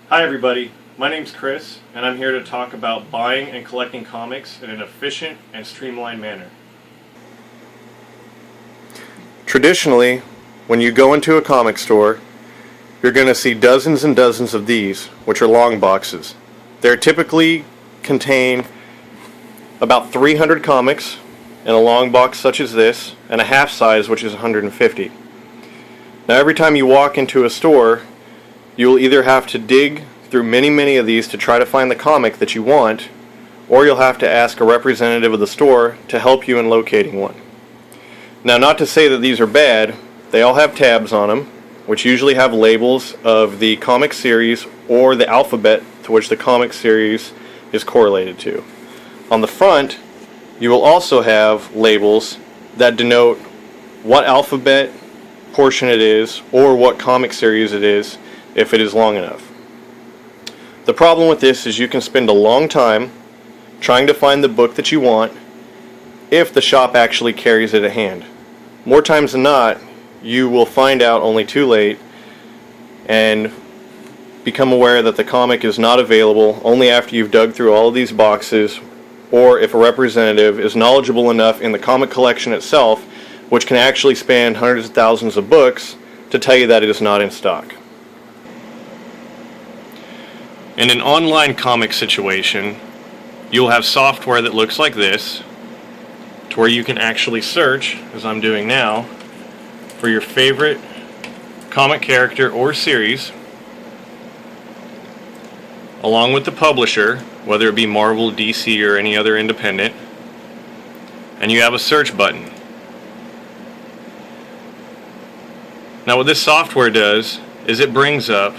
Hi everybody, my name's Kris, and I'm here to talk about buying and collecting comics in an efficient and streamlined manner. Traditionally, when you go into a comic store, you're going to see dozens and dozens of these, which are long boxes. They typically contain about 300 comics in a long box such as this, and a half size, which is 150. Now every time you walk into a store, you will either have to dig through many of these to try to find the comic that you want, or you'll have to ask a representative of the store to help you in locating one. Now, not to say that these are bad, they all have tabs on them, which usually have labels of the comic series or the alphabet to which the comic series is correlated to. On the front, you will also have labels that denote what alphabet portion it is or what comic series it is if it is long enough. The problem with this is you can spend a long time trying to find the book that you want if the shop actually carries it at hand. More times than not, you will find out only too late and become aware that the comic is not available only after you've dug through all of these boxes, or if a representative is knowledgeable enough in the comic collection itself, which can actually span hundreds of thousands of books, to tell you that it is not in stock. In an online comic situation, you'll have software that looks like this, to where you can actually search, as I'm doing now, for your favorite comic character or series, along with the publisher, whether it be Marvel, DC, or any other independent, and you have a search button. Now what this software does is it brings up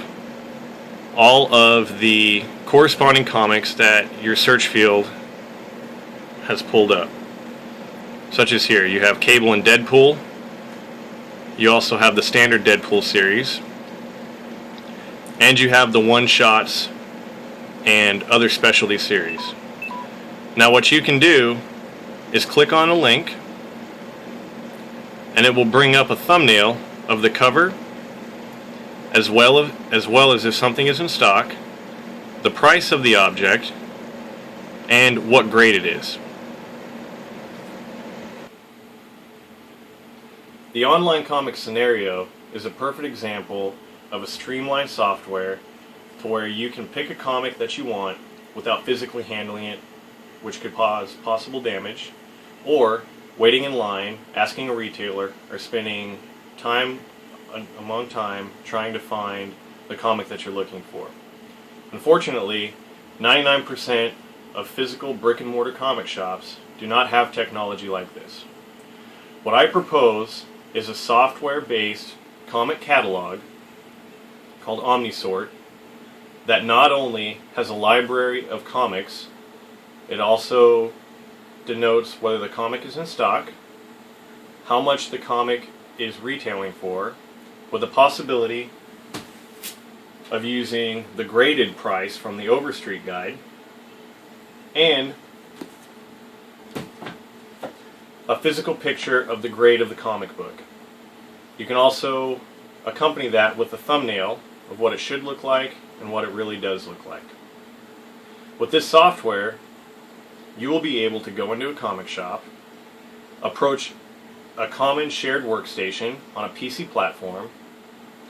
all of the corresponding comics that your search field has pulled up. Such as here, you have Cable and Deadpool. You also have the standard Deadpool series. And you have the one-shots and other specialty series. Now what you can do is click on a link, and it will bring up a thumbnail of the cover, as well as if something is in stock, the price of the object, and what grade it is. The online comic scenario is a perfect example of a streamlined software to where you can pick a comic that you want without physically handling it, which could cause possible damage, or waiting in line, asking a retailer, or spending time trying to find the comic that you're looking for. Unfortunately, 99% of physical brick-and-mortar comic shops do not have technology like this. What I propose is a software-based comic catalog called OmniSort that not only has a library of comics, it also denotes whether the comic is in stock, how much the comic is retailing for, with the possibility of using the graded price from the Overstreet Guide, and a physical picture of the grade of the comic book. You can also accompany that with a thumbnail of what it should look like and what it really does look like. With this software, you will be able to go into a comic shop, approach a common shared workstation on a PC platform,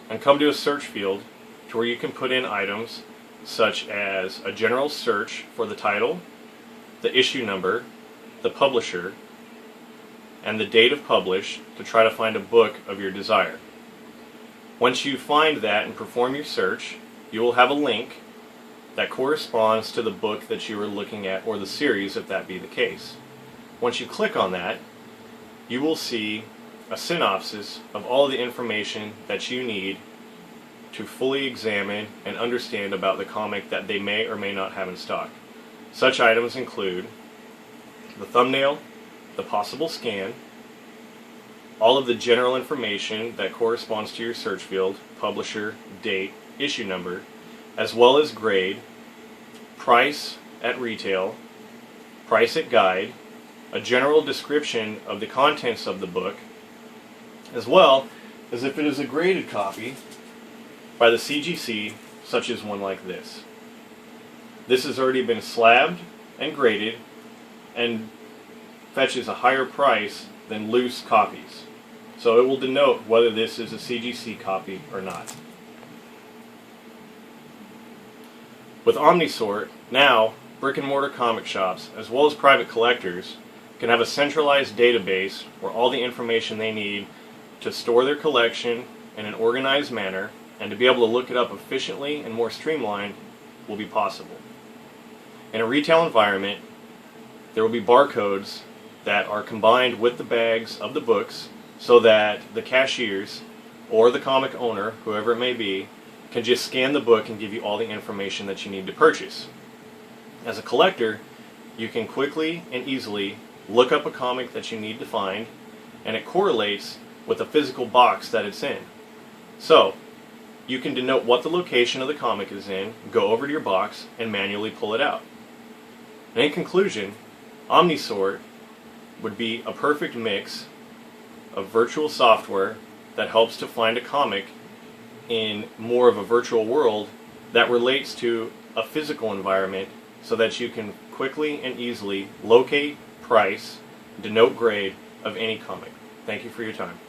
and come to a search field to where you can put in items such as a general search for the title, the issue number, the publisher, and the date of publish to try to find a book of your desire. Once you find that and perform your search, you will have a link that corresponds to the book that you are looking at, or the series if that be the case. Once you click on that, you will see a synopsis of all the information that you need to fully examine and understand about the comic that they may or may not have in stock. Such items include the thumbnail, the possible scan, all of the general information that corresponds to your search field, publisher, date, issue number, as well as grade, price at retail, price at guide, a general description of the contents of the book, as well as if it is a graded copy by the CGC, such as one like this. This has already been slabbed and graded and fetches a higher price than loose copies. So it will denote whether this is a CGC copy or not. With OmniSort, now brick and mortar comic shops, as well as private collectors, can have a centralized database where all the information they need to store their collection in an organized manner and to be able to look it up efficiently and more streamlined will be possible. In a retail environment, there will be barcodes that are combined with the bags of the books so that the cashiers or the comic owner, whoever it may be, can just scan the book and give you all the information that you need to purchase. As a collector, you can quickly and easily look up a comic that you need to find, and it correlates with the physical box that it's in. So, you can denote what the location of the comic is in, go over to your box, and manually pull it out. And in conclusion, OmniSort would be a perfect mix of virtual software that helps to find a comic in more of a virtual world that relates to a physical environment so that you can quickly and easily locate, price, denote grade of any comic. Thank you for your time.